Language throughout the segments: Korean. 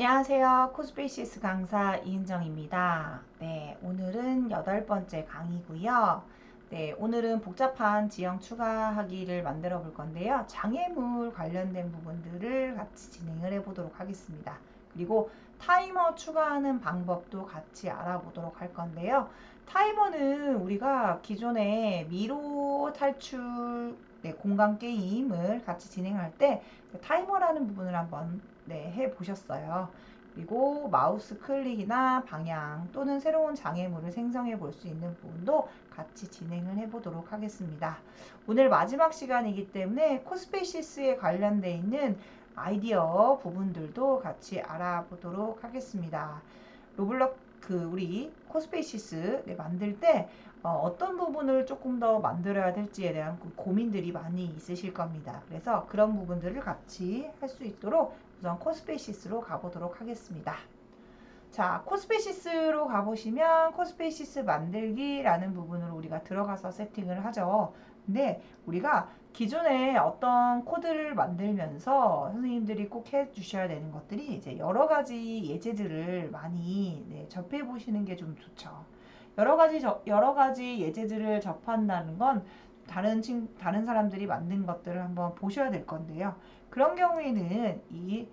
안녕하세요. 코스페이시스 강사 이은정입니다. 네, 오늘은 8번째 강의고요. 네, 오늘은 복잡한 지형 추가하기를 만들어 볼 건데요. 장애물 관련된 부분들을 같이 진행을 해 보도록 하겠습니다. 그리고 타이머 추가하는 방법도 같이 알아보도록 할 건데요. 타이머는 우리가 기존에 미로 탈출 공간 게임을 같이 진행할 때 타이머라는 부분을 한번 해 보셨어요. 그리고 마우스 클릭이나 방향 또는 새로운 장애물을 생성해 볼 수 있는 부분도 같이 진행을 해 보도록 하겠습니다. 오늘 마지막 시간이기 때문에 코스페시스에 관련되어 있는 아이디어 부분들도 같이 알아보도록 하겠습니다. 우리 코스페이시스 만들 때 어떤 부분을 조금 더 만들어야 될지에 대한 고민들이 많이 있으실 겁니다. 그래서 그런 부분들을 같이 할 수 있도록 우선 코스페이시스로 가보도록 하겠습니다. 자, 코스페이시스로 가보시면 코스페이시스 만들기라는 부분으로 우리가 들어가서 세팅을 하죠. 근데 우리가 기존에 어떤 코드를 만들면서 선생님들이 꼭 해주셔야 되는 것들이 이제 여러 가지 예제들을 많이 접해 보시는 게 좀 좋죠. 여러 가지 예제들을 접한다는 건 다른 사람들이 만든 것들을 한번 보셔야 될 건데요. 그런 경우에는 이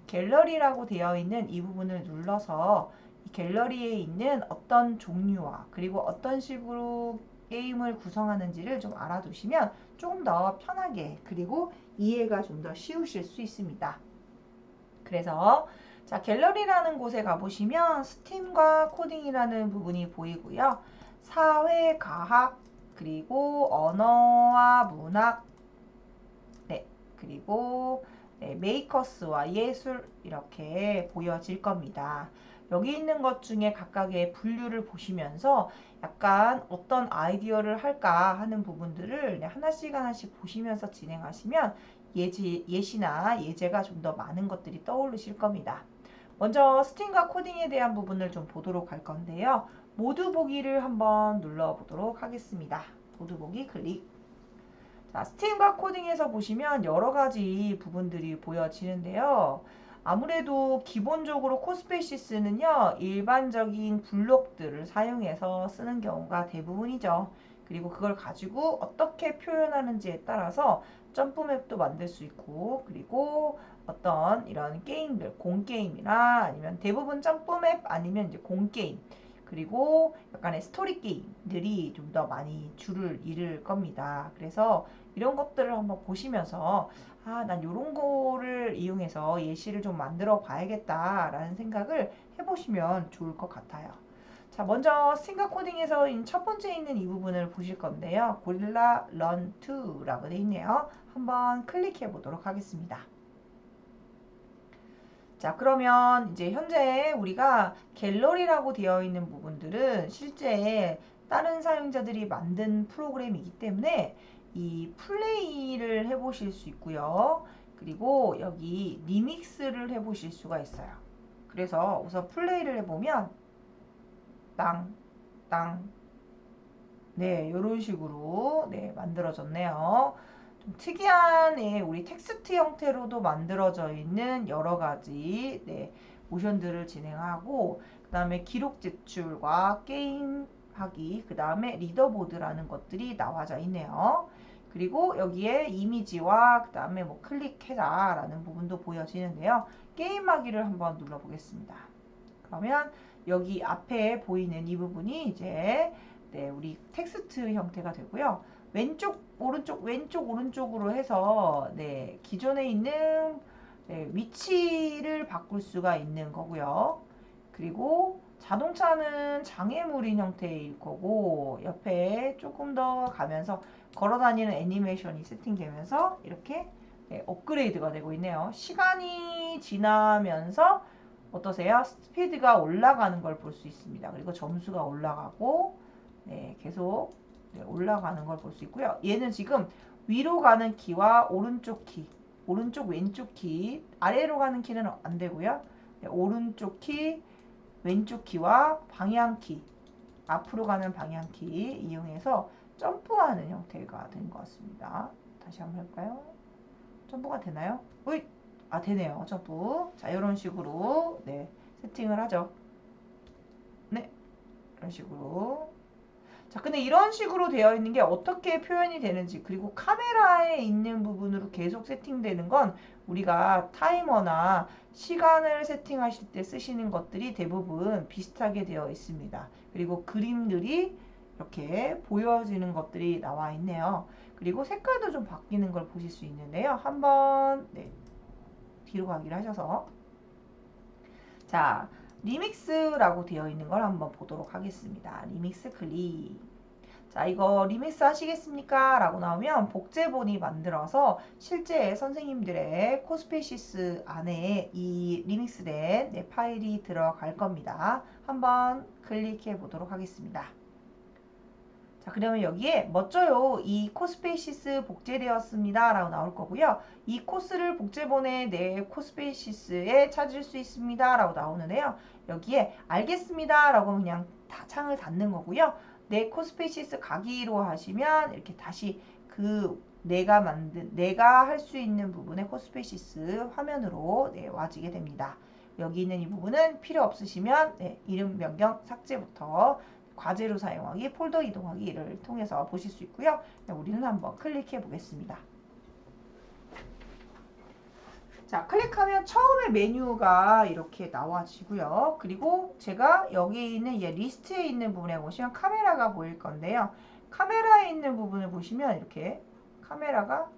갤러리라고 되어 있는 이 부분을 눌러서 이 갤러리에 있는 어떤 종류와 그리고 어떤 식으로 게임을 구성하는지를 좀 알아두시면 조금 더 편하게 그리고 이해가 좀 더 쉬우실 수 있습니다. 그래서 자, 갤러리라는 곳에 가보시면 스팀과 코딩이라는 부분이 보이고요. 사회, 과학, 그리고 언어와 문학, 그리고 메이커스와 예술 이렇게 보여질 겁니다. 여기 있는 것 중에 각각의 분류를 보시면서 약간 어떤 아이디어를 할까 하는 부분들을 하나씩 보시면서 진행하시면 예시나 예제가 좀 더 많은 것들이 떠오르실 겁니다. 먼저 스팀과 코딩에 대한 부분을 좀 보도록 할 건데요. 모두 보기를 한번 눌러보도록 하겠습니다. 모두 보기 클릭. 자, 스팀과 코딩에서 보시면 여러 가지 부분들이 보여지는데요. 아무래도 기본적으로 코스페시스는요, 일반적인 블록들을 사용해서 쓰는 경우가 대부분이죠. 그리고 그걸 가지고 어떻게 표현하는지에 따라서 점프맵도 만들 수 있고, 그리고 어떤 이런 게임들, 공게임이나 아니면 대부분 점프맵 아니면 이제 공게임, 그리고 약간의 스토리 게임들이 좀 더 많이 줄을 이룰 겁니다. 그래서 이런 것들을 한번 보시면서 난 이런 거를 이용해서 예시를 좀 만들어 봐야겠다라는 생각을 해보시면 좋을 것 같아요. 자, 먼저 스팅과 코딩에서 첫 번째 있는 이 부분을 보실 건데요. 고릴라 런 2라고 되어 있네요. 한번 클릭해 보도록 하겠습니다. 자, 그러면 이제 현재 우리가 갤러리라고 되어 있는 부분들은 실제 다른 사용자들이 만든 프로그램이기 때문에 이 플레이를 해보실 수 있고요. 그리고 여기 리믹스를 해보실 수가 있어요. 그래서 우선 플레이를 해보면 땅, 땅, 이런 식으로 만들어졌네요. 좀 특이한 우리 텍스트 형태로도 만들어져 있는 여러 가지 모션들을 진행하고 그 다음에 기록 제출과 게임 하기 그 다음에 리더보드라는 것들이 나와져 있네요. 그리고 여기에 이미지와 그 다음에 뭐 클릭해라 라는 부분도 보여지는데요. 게임하기를 한번 눌러보겠습니다. 그러면 여기 앞에 보이는 이 부분이 이제 우리 텍스트 형태가 되고요. 왼쪽, 오른쪽, 왼쪽, 오른쪽으로 해서 기존에 있는 위치를 바꿀 수가 있는 거고요. 그리고 자동차는 장애물인 형태일 거고 옆에 조금 더 가면서 걸어다니는 애니메이션이 세팅되면서 이렇게 업그레이드가 되고 있네요. 시간이 지나면서 어떠세요? 스피드가 올라가는 걸 볼 수 있습니다. 그리고 점수가 올라가고 계속 올라가는 걸 볼 수 있고요. 얘는 지금 위로 가는 키와 오른쪽 키, 오른쪽 왼쪽 키, 아래로 가는 키는 안 되고요. 오른쪽 키, 왼쪽 키와 방향 키, 앞으로 가는 방향 키 이용해서 점프하는 형태가 된 것 같습니다. 다시 한번 해볼까요? 점프가 되나요? 으이! 아, 되네요. 점프. 자, 이런 식으로 네, 세팅을 하죠. 네, 이런 식으로. 자, 근데 이런 식으로 되어 있는 게 어떻게 표현이 되는지, 그리고 카메라에 있는 부분으로 계속 세팅되는 건 우리가 타이머나 시간을 세팅하실 때 쓰시는 것들이 대부분 비슷하게 되어 있습니다. 그리고 그림들이 이렇게 보여지는 것들이 나와 있네요. 그리고 색깔도 좀 바뀌는 걸 보실 수 있는데요. 한번 네, 뒤로 가기를 하셔서 자, 리믹스라고 되어 있는 걸 한번 보도록 하겠습니다. 리믹스 클릭. 자, 이거 리믹스 하시겠습니까? 라고 나오면 복제본이 만들어서 실제 선생님들의 코스페시스 안에 이 리믹스된 네, 파일이 들어갈 겁니다. 한번 클릭해 보도록 하겠습니다. 자, 그러면 여기에 멋져요. 이 코스페이시스 복제되었습니다. 라고 나올 거고요. 이 코스를 복제본에 내 코스페이시스에 찾을 수 있습니다. 라고 나오는데요. 여기에 알겠습니다. 라고 그냥 다 창을 닫는 거고요. 내 코스페이시스 가기로 하시면 이렇게 다시 그 내가 할 수 있는 부분의 코스페이시스 화면으로 네, 와지게 됩니다. 여기 있는 이 부분은 필요 없으시면 네, 이름 변경 삭제부터 과제로 사용하기, 폴더 이동하기를 통해서 보실 수 있고요. 우리는 한번 클릭해 보겠습니다. 자, 클릭하면 처음에 메뉴가 이렇게 나와지고요. 그리고 제가 여기 있는 리스트에 있는 부분에 보시면 카메라가 보일 건데요. 카메라에 있는 부분을 보시면 이렇게 카메라가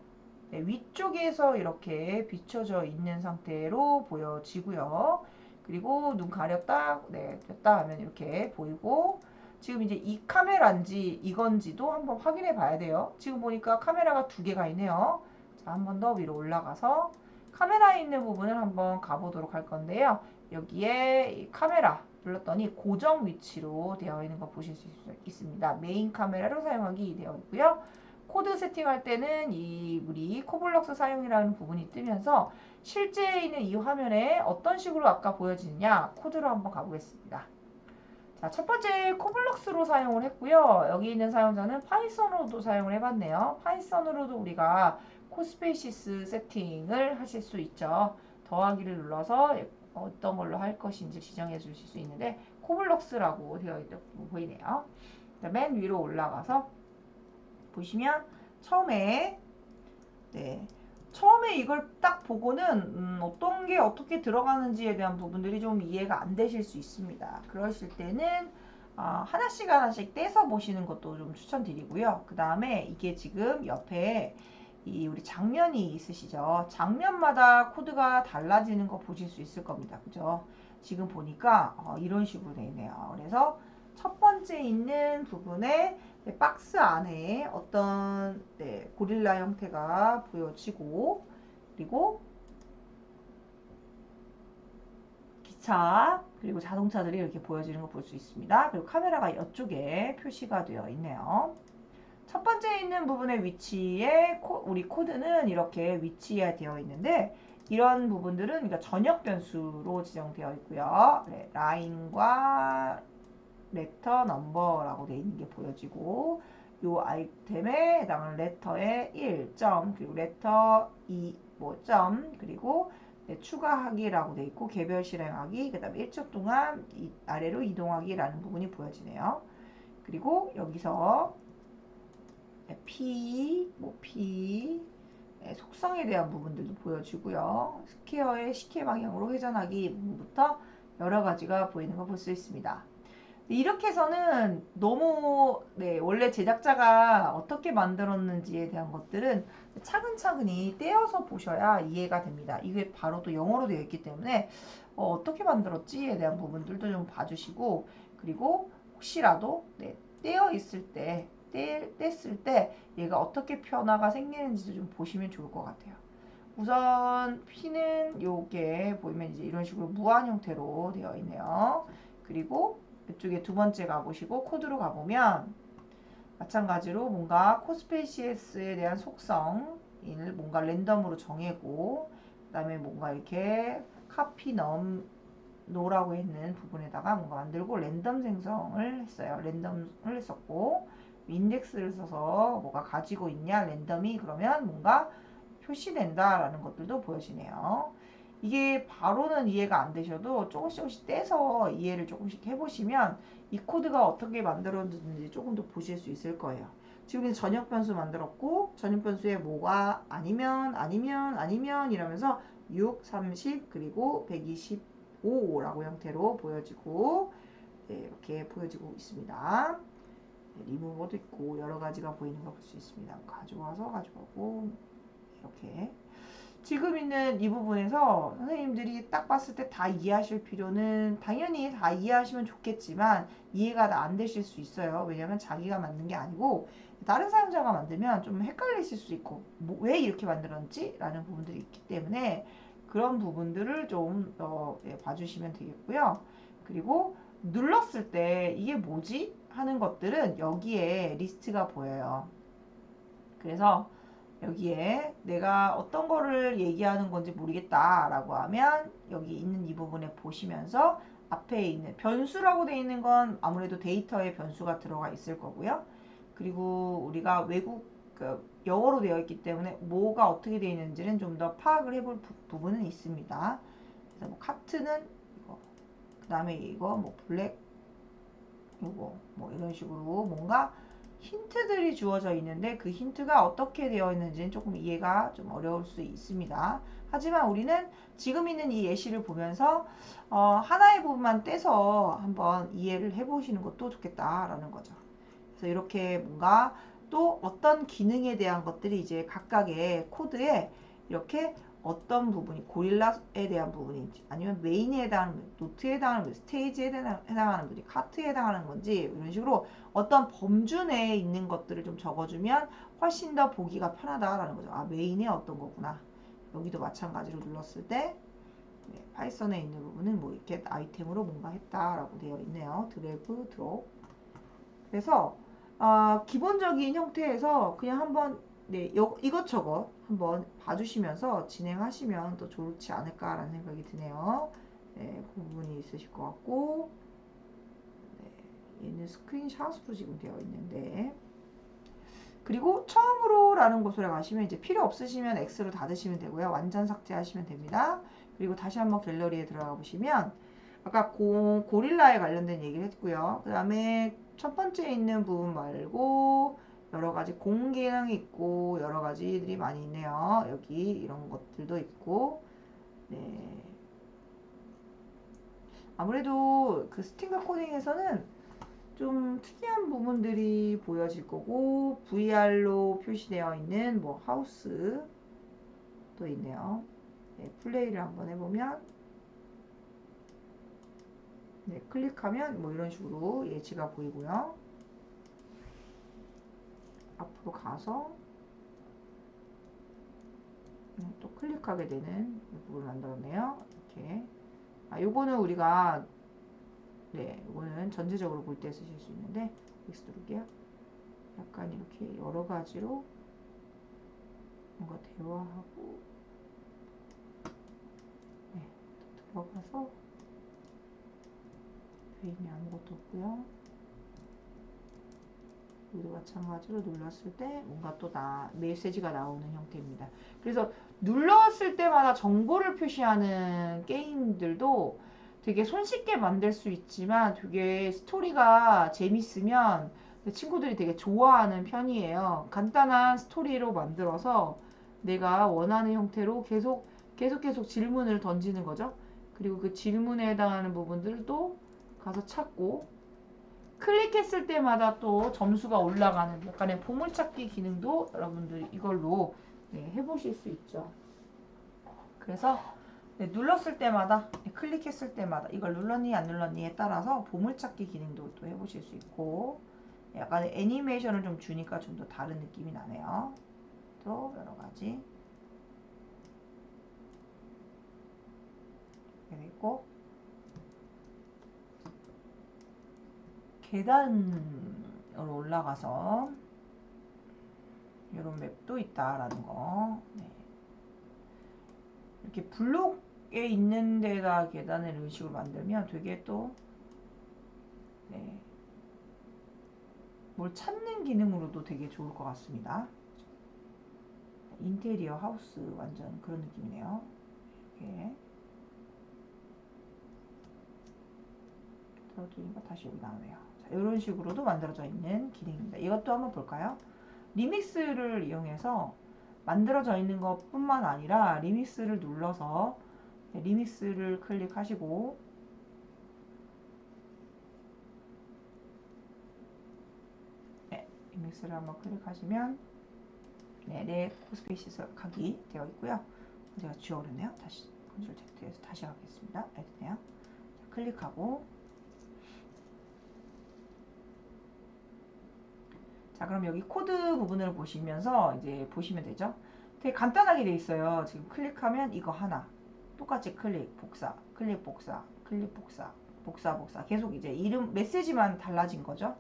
네, 위쪽에서 이렇게 비춰져 있는 상태로 보여지고요. 그리고 눈 가렸다, 네, 됐다 하면 이렇게 보이고, 지금 이제 이 카메라인지 이건지도 한번 확인해 봐야 돼요. 지금 보니까 카메라가 두 개가 있네요. 자, 한 번 더 위로 올라가서 카메라에 있는 부분을 한번 가보도록 할 건데요. 여기에 이 카메라 눌렀더니 고정 위치로 되어 있는 거 보실 수 있습니다. 메인 카메라로 사용하기 되어 있고요. 코드 세팅할 때는 이 우리 코블럭스 사용이라는 부분이 뜨면서 실제 있는 이 화면에 어떤 식으로 아까 보여지느냐 코드로 한번 가보겠습니다. 자, 첫 번째 코블럭스로 사용을 했고요. 여기 있는 사용자는 파이썬으로도 사용을 해봤네요. 파이썬으로도 우리가 코스페이시스 세팅을 하실 수 있죠. 더하기를 눌러서 어떤 걸로 할 것인지 지정해 주실 수 있는데 코블럭스라고 되어 있다고 보이네요. 맨 위로 올라가서 보시면 처음에 네, 처음에 이걸 딱 보고는 어떤 게 어떻게 들어가는지에 대한 부분들이 좀 이해가 안 되실 수 있습니다. 그러실 때는 하나씩 하나씩 떼서 보시는 것도 좀 추천드리고요. 그 다음에 이게 지금 옆에 이 우리 장면이 있으시죠? 장면마다 코드가 달라지는 거 보실 수 있을 겁니다. 그죠? 지금 보니까 이런 식으로 되어 있네요. 그래서 첫 번째 있는 부분에 네, 박스 안에 어떤 네, 고릴라 형태가 보여지고, 그리고 기차 그리고 자동차들이 이렇게 보여지는 거 볼 수 있습니다. 그리고 카메라가 이쪽에 표시가 되어 있네요. 첫 번째 있는 부분의 위치에 우리 코드는 이렇게 위치에 되어 있는데 이런 부분들은 그러니까 전역 변수로 지정되어 있고요. 네, 라인과 레터 넘버라고 되어 있는 게 보여지고 요 아이템에 해당하는 레터의 1점 그리고 레터 2 뭐 점 그리고 네, 추가하기라고 되어 있고 개별 실행하기 그 다음에 1초 동안 아래로 이동하기라는 부분이 보여지네요. 그리고 여기서 P, P 속성에 대한 부분들도 보여주고요. 스퀘어의 식혜 방향으로 회전하기 부분부터 여러 가지가 보이는 거 볼 수 있습니다. 이렇게 해서는 너무 네, 원래 제작자가 어떻게 만들었는지에 대한 것들은 차근차근히 떼어서 보셔야 이해가 됩니다. 이게 바로 또 영어로 되어 있기 때문에 어떻게 만들었지에 대한 부분들도 좀 봐주시고 그리고 혹시라도 네, 떼어 있을 때 뗐을 때 얘가 어떻게 변화가 생기는지도 좀 보시면 좋을 것 같아요. 우선 P는 요게 보이면 이제 이런 식으로 무한 형태로 되어 있네요. 그리고 이쪽에 두 번째 가보시고 코드로 가보면 마찬가지로 뭔가 코스페이시스에 대한 속성을 뭔가 랜덤으로 정해고 그 다음에 뭔가 이렇게 카피 노라고 있는 부분에다가 뭔가 만들고 랜덤 생성을 했어요. 랜덤을 했었고 인덱스를 써서 뭐가 가지고 있냐 랜덤이 그러면 뭔가 표시된다라는 것들도 보여지네요. 이게 바로는 이해가 안 되셔도 조금씩 떼서 이해를 조금씩 해보시면 이 코드가 어떻게 만들어졌는지 조금 더 보실 수 있을 거예요. 지금 전역 변수 만들었고 전역 변수에 뭐가 아니면 이러면서 6, 30 그리고 125라고 형태로 보여지고 네, 이렇게 보여지고 있습니다. 네, 리무버도 있고 여러 가지가 보이는 거 볼 수 있습니다. 가져와서 가져가고 이렇게 지금 있는 이 부분에서 선생님들이 딱 봤을 때 다 이해하실 필요는 당연히 다 이해하시면 좋겠지만 이해가 다 안 되실 수 있어요. 왜냐면 자기가 만든 게 아니고 다른 사용자가 만들면 좀 헷갈리실 수 있고 왜 이렇게 만들었지? 라는 부분들이 있기 때문에 그런 부분들을 좀 봐주시면 되겠고요. 그리고 눌렀을 때 이게 뭐지? 하는 것들은 여기에 리스트가 보여요. 그래서 여기에 내가 어떤 거를 얘기하는 건지 모르겠다 라고 하면 여기 있는 이 부분에 보시면서 앞에 있는 변수라고 되어 있는 건 아무래도 데이터에 변수가 들어가 있을 거고요. 그리고 우리가 외국 영어로 되어 있기 때문에 뭐가 어떻게 되어 있는지는 좀 더 파악을 해볼 부분은 있습니다. 그래서 뭐 카트는 이거, 그 다음에 이거 뭐 블랙 이거 뭐 이런 식으로 뭔가 힌트들이 주어져 있는데 그 힌트가 어떻게 되어 있는지는 조금 이해가 좀 어려울 수 있습니다. 하지만 우리는 지금 있는 이 예시를 보면서 하나의 부분만 떼서 한번 이해를 해보시는 것도 좋겠다라는 거죠. 그래서 이렇게 뭔가 또 어떤 기능에 대한 것들이 이제 각각의 코드에 이렇게 어떤 부분이 고릴라에 대한 부분인지 아니면 메인에 해당하는 노트에 해당하는 건지 스테이지에 해당하는 건지 카트에 해당하는 건지 이런 식으로 어떤 범주 내에 있는 것들을 좀 적어주면 훨씬 더 보기가 편하다라는 거죠. 아 메인에 어떤 거구나. 여기도 마찬가지로 눌렀을 때 네, 파이썬에 있는 부분은 뭐 이렇게 아이템으로 뭔가 했다라고 되어 있네요. 드래그 드롭. 그래서 기본적인 형태에서 그냥 한번 네, 이것저것 한번 봐주시면서 진행하시면 더 좋지 않을까라는 생각이 드네요. 네, 그 부분이 있으실 것 같고 네, 얘는 스크린샷으로 지금 되어 있는데 그리고 처음으로 라는 곳으로 가시면 이제 필요 없으시면 X로 닫으시면 되고요. 완전 삭제하시면 됩니다. 그리고 다시 한번 갤러리에 들어가 보시면 아까 고릴라에 관련된 얘기를 했고요. 그 다음에 첫 번째 있는 부분 말고 여러 가지 공기능이 있고 여러 가지들이 많이 있네요. 여기 이런 것들도 있고 네. 아무래도 그 스팅거 코딩에서는 좀 특이한 부분들이 보여질 거고 VR로 표시되어 있는 뭐 하우스도 있네요. 네, 플레이를 한번 해보면 네, 클릭하면 뭐 이런 식으로 예지가 보이고요. 앞으로 가서 또 클릭하게 되는 부분을 만들었네요. 이렇게 요거는 우리가 네, 이거는 전체적으로 볼 때 쓰실 수 있는데 X 누를게요. 약간 이렇게 여러 가지로 뭔가 대화하고 네, 들어가서 페인이 아무것도 없고요. 여기도 마찬가지로 눌렀을 때 뭔가 또 메시지가 나오는 형태입니다. 그래서 눌렀을 때마다 정보를 표시하는 게임들도 되게 손쉽게 만들 수 있지만 되게 스토리가 재밌으면 친구들이 되게 좋아하는 편이에요. 간단한 스토리로 만들어서 내가 원하는 형태로 계속 질문을 던지는 거죠. 그리고 그 질문에 해당하는 부분들도 가서 찾고 클릭했을 때마다 또 점수가 올라가는 약간의 보물찾기 기능도 여러분들 이걸로 네, 해보실 수 있죠. 그래서 네, 눌렀을 때마다 클릭했을 때마다 이걸 눌렀니 안 눌렀니에 따라서 보물찾기 기능도 또 해보실 수 있고 약간 애니메이션을 좀 주니까 좀 더 다른 느낌이 나네요. 또 여러가지 이렇게 있고 계단으로 올라가서 이런 맵도 있다라는 거. 네. 이렇게 블록에 있는 데다 계단을 이런 식으로 만들면 되게 또 네, 뭘 찾는 기능으로도 되게 좋을 것 같습니다. 인테리어 하우스 완전 그런 느낌이네요. 이렇게 들어두니까 다시 여기 나오네요. 자, 이런 식으로도 만들어져 있는 기능입니다. 이것도 한번 볼까요? 리믹스를 이용해서 만들어져 있는 것 뿐만 아니라 리믹스를 눌러서 리믹스를 클릭하시고 리믹스를 한번 클릭하시면 내 코스페이스 각이 되어 있고요. 제가 지워버렸네요. 다시 컨트롤 Z에서 다시 하겠습니다. 됐네요. 클릭하고 자, 그럼 여기 코드 부분을 보시면서 이제 보시면 되죠. 되게 간단하게 돼 있어요. 지금 클릭하면 이거 하나 똑같이 클릭 복사 클릭 복사 클릭 복사 복사 복사 계속 이제 이름 메시지만 달라진 거죠.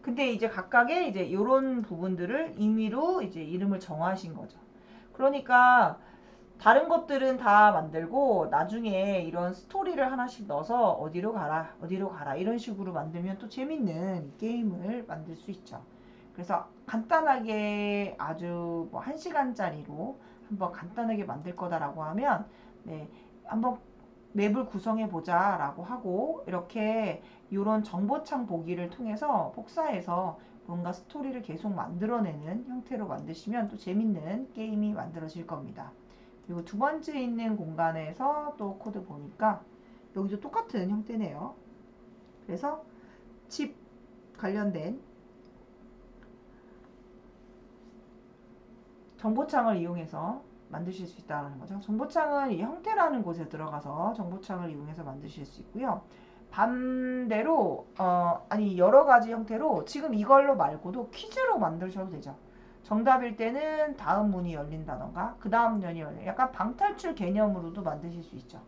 근데 이제 각각의 이제 이런 부분들을 임의로 이제 이름을 정하신 거죠. 그러니까 다른 것들은 다 만들고 나중에 이런 스토리를 하나씩 넣어서 어디로 가라 어디로 가라 이런 식으로 만들면 또 재밌는 게임을 만들 수 있죠. 그래서 간단하게 아주 뭐 1시간짜리로 한번 간단하게 만들 거다라고 하면 네, 한번 맵을 구성해 보자 라고 하고 이렇게 이런 정보창 보기를 통해서 복사해서 뭔가 스토리를 계속 만들어내는 형태로 만드시면 또 재밌는 게임이 만들어질 겁니다. 그리고 두 번째 있는 공간에서 또 코드 보니까 여기도 똑같은 형태네요. 그래서 집 관련된 정보창을 이용해서 만드실 수 있다는 거죠. 정보창은 이 형태라는 곳에 들어가서 정보창을 이용해서 만드실 수 있고요. 반대로 아니 여러 가지 형태로 지금 이걸로 말고도 퀴즈로 만드셔도 되죠. 정답일 때는 다음 문이 열린다던가 그 다음 문이 열린 약간 방탈출 개념으로도 만드실 수 있죠.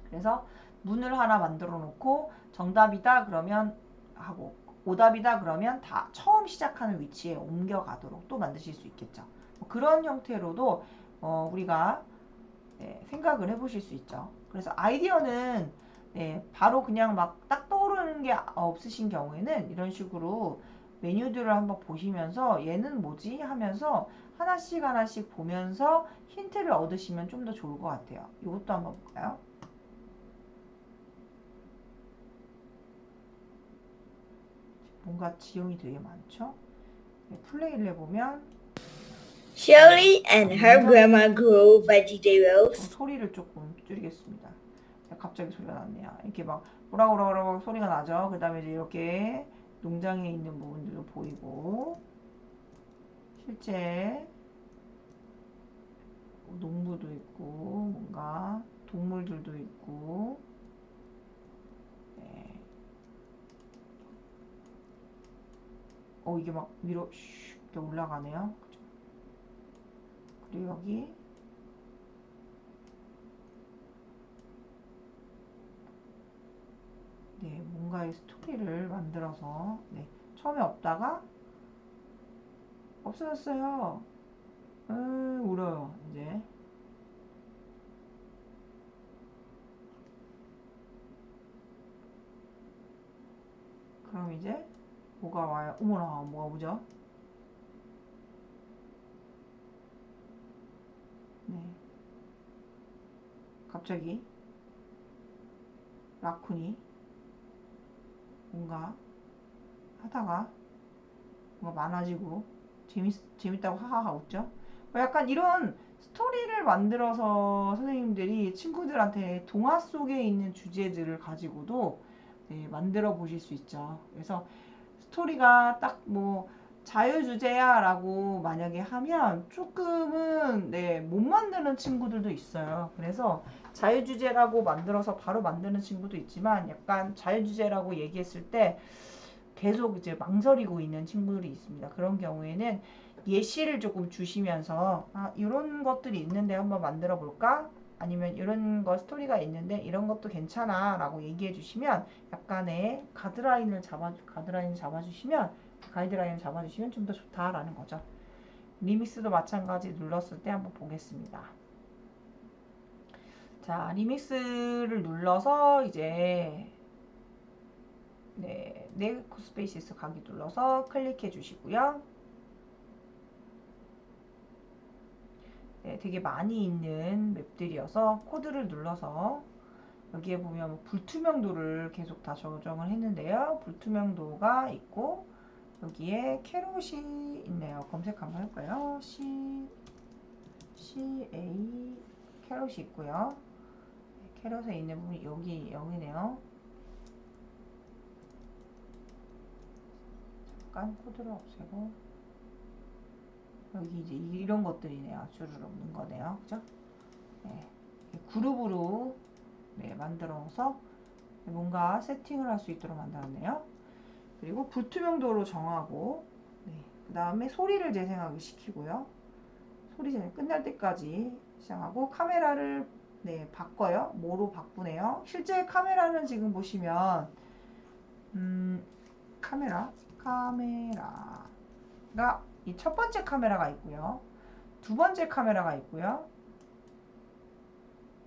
그래서 문을 하나 만들어 놓고 정답이다 그러면 하고 오답이다 그러면 다 처음 시작하는 위치에 옮겨가도록 또 만드실 수 있겠죠. 그런 형태로도 우리가 생각을 해보실 수 있죠. 그래서 아이디어는 바로 그냥 막 딱 떠오르는 게 없으신 경우에는 이런 식으로 메뉴들을 한번 보시면서 얘는 뭐지 하면서 하나씩 하나씩 보면서 힌트를 얻으시면 좀 더 좋을 것 같아요. 이것도 한번 볼까요? 뭔가 지형이 되게 많죠? 플레이를 해보면 Shirley and her grandma grew vegetables. 소리를 조금 줄이겠습니다. 갑자기 소리가 났네요. 이렇게 막 오락오락오락 소리가 나죠. 그 다음에 이제 이렇게 농장에 있는 부분들도 보이고 실제 농부도 있고 뭔가 동물들도 있고 네. 이게 막 위로 슉 이렇게 올라가네요. 그죠? 그리고 여기 네, 뭔가의 스토리를 만들어서 처음에 없다가 없어졌어요. 울어요. 이제 그럼 이제 뭐가 와요? 어머나 뭐가 오죠? 네, 갑자기 라쿤이 뭔가 하다가 뭔가 많아지고 재밌다고 하하하 웃죠? 약간 이런 스토리를 만들어서 선생님들이 친구들한테 동화 속에 있는 주제들을 가지고도 만들어 보실 수 있죠. 그래서 스토리가 딱 뭐 자유주제야 라고 만약에 하면 조금은 못 만드는 친구들도 있어요. 그래서 자유주제라고 만들어서 바로 만드는 친구도 있지만 약간 자유주제라고 얘기했을 때 계속 이제 망설이고 있는 친구들이 있습니다. 그런 경우에는 예시를 조금 주시면서 이런 것들이 있는데 한번 만들어 볼까? 아니면 이런 거 스토리가 있는데 이런 것도 괜찮아 라고 얘기해 주시면 약간의 가이드라인을 잡아주시면 좀 더 좋다라는 거죠. 리믹스도 마찬가지 눌렀을 때 한번 보겠습니다. 자, 리믹스를 눌러서 이제 내 코스페이시스 가기 눌러서 클릭해 주시고요. 네, 되게 많이 있는 맵들이어서 코드를 눌러서 여기에 보면 뭐 불투명도를 계속 다 조정을 했는데요. 불투명도가 있고 여기에 캐롯이 있네요. 검색 한번 해볼까요? CA 캐롯이 있고요. 캐럿에 있는 부분이 여기네요. 잠깐 코드를 없애고 여기 이제 이런 것들이네요. 주르륵 넣은 거네요. 그죠? 네. 그룹으로 네, 만들어서 뭔가 세팅을 할 수 있도록 만들었네요. 그리고 불투명도로 정하고 네. 그 다음에 소리를 재생하기 시키고요. 소리 재생 끝날 때까지 시작하고 카메라를 네, 바꿔요. 뭐로 바꾸네요. 실제 카메라는 지금 보시면 카메라가 이 첫 번째 카메라가 있고요. 두 번째 카메라가 있고요.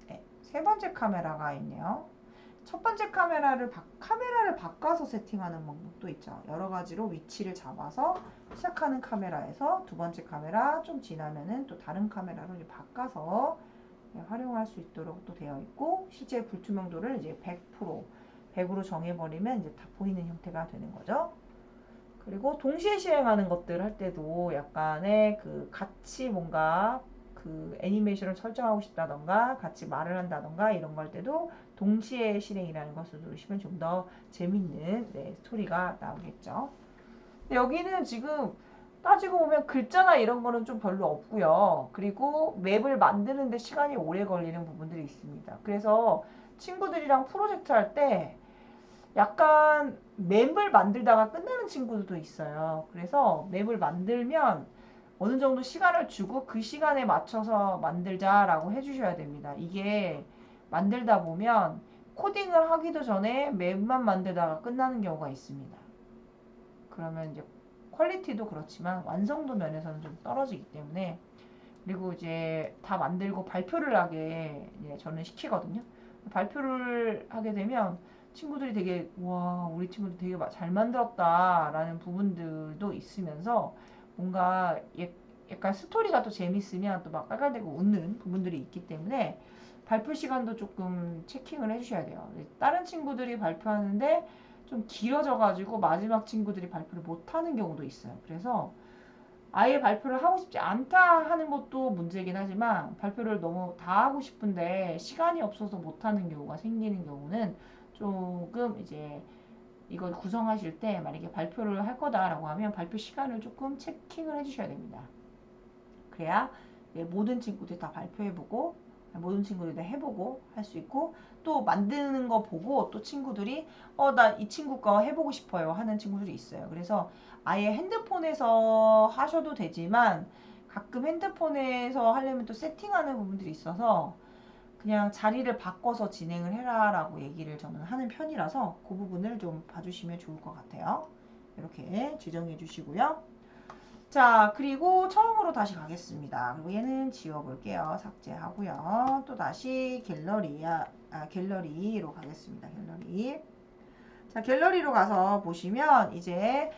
네, 세 번째 카메라가 있네요. 첫 번째 카메라를 바꿔서 세팅하는 방법도 있죠. 여러 가지로 위치를 잡아서 시작하는 카메라에서 두 번째 카메라 좀 지나면은 또 다른 카메라로 이제 바꿔서 활용할 수 있도록 또 되어 있고 실제 불투명도를 이제 100%, 100으로 정해버리면 이제 다 보이는 형태가 되는 거죠. 그리고 동시에 실행하는 것들 할 때도 약간의 그 같이 뭔가 그 애니메이션을 설정하고 싶다던가 같이 말을 한다던가 이런 걸 때도 동시에 실행이라는 것을 누르시면 좀 더 재밌는 네, 스토리가 나오겠죠. 여기는 지금 따지고 보면 글자나 이런 거는 좀 별로 없고요. 그리고 맵을 만드는데 시간이 오래 걸리는 부분들이 있습니다. 그래서 친구들이랑 프로젝트 할 때 약간 맵을 만들다가 끝나는 친구들도 있어요. 그래서 맵을 만들면 어느 정도 시간을 주고 그 시간에 맞춰서 만들자라고 해주셔야 됩니다. 이게 만들다 보면 코딩을 하기도 전에 맵만 만들다가 끝나는 경우가 있습니다. 그러면 이제 퀄리티도 그렇지만 완성도 면에서는 좀 떨어지기 때문에 그리고 이제 다 만들고 발표를 하게 저는 시키거든요. 발표를 하게 되면 친구들이 되게 와 우리 친구들 되게 잘 만들었다 라는 부분들도 있으면서 뭔가 약간 스토리가 또 재밌으면 또 막 깔깔대고 웃는 부분들이 있기 때문에 발표 시간도 조금 체킹을 해주셔야 돼요. 다른 친구들이 발표하는데 좀 길어져 가지고 마지막 친구들이 발표를 못하는 경우도 있어요. 그래서 아예 발표를 하고 싶지 않다 하는 것도 문제긴 하지만 발표를 너무 다 하고 싶은데 시간이 없어서 못하는 경우가 생기는 경우는 조금 이제 이걸 구성하실 때 만약에 발표를 할 거다라고 하면 발표 시간을 조금 체킹을 해주셔야 됩니다. 그래야 모든 친구들이 다 발표해보고 모든 친구들이 다 해보고 할 수 있고 또 만드는 거 보고 또 친구들이 나 이 친구 거 해보고 싶어요 하는 친구들이 있어요. 그래서 아예 핸드폰에서 하셔도 되지만 가끔 핸드폰에서 하려면 또 세팅하는 부분들이 있어서 그냥 자리를 바꿔서 진행을 해라 라고 얘기를 저는 하는 편이라서 그 부분을 좀 봐주시면 좋을 것 같아요. 이렇게 지정해 주시고요. 자, 그리고 처음으로 다시 가겠습니다. 그리고 얘는 지워볼게요. 삭제하고요. 또 다시 갤러리로 가겠습니다. 갤러리. 자, 갤러리로 가서 보시면 이제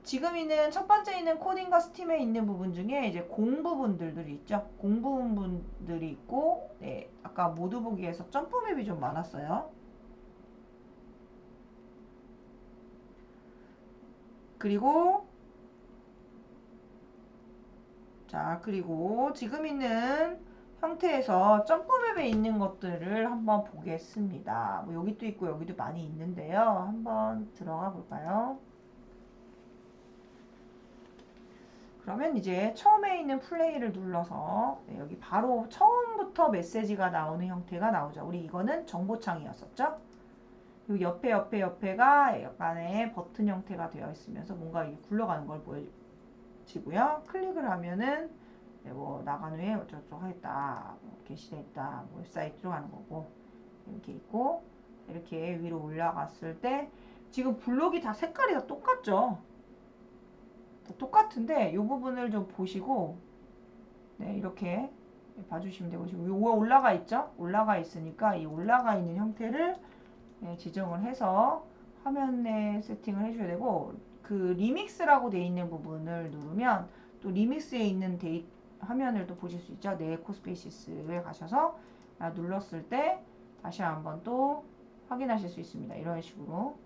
지금 있는 첫 번째 있는 코딩과 스팀에 있는 부분 중에 이제 공 부분들이 있죠. 공 부분들이 있고, 네, 아까 모두 보기에서 점프맵이 좀 많았어요. 그리고 자, 그리고 지금 있는 형태에서 점프맵에 있는 것들을 한번 보겠습니다. 뭐 여기도 있고 여기도 많이 있는데요. 한번 들어가 볼까요? 그러면 이제 처음에 있는 플레이를 눌러서 여기 바로 처음부터 메시지가 나오는 형태가 나오죠. 우리 이거는 정보창이었었죠. 그리고 옆에가 약간의 버튼 형태가 되어 있으면서 뭔가 이게 굴러가는 걸 보여지고요. 클릭을 하면은 뭐 나간 후에 어쩌고 하겠다, 뭐 게시됐다, 뭐 웹사이트로 가는 거고 이렇게 있고 이렇게 위로 올라갔을 때 지금 블록이 다 색깔이 다 똑같죠. 다 똑같은데 이 부분을 좀 보시고 네, 이렇게 봐주시면 되고 지금 요거 올라가 있죠? 올라가 있으니까 이 올라가 있는 형태를 지정을 해서 화면에 세팅을 해줘야 되고 그 리믹스라고 되어 있는 부분을 누르면 또 리믹스에 있는 화면을 또 보실 수 있죠. 내 에코스페이시스에 가셔서 눌렀을 때 다시 한번 또 확인하실 수 있습니다. 이런 식으로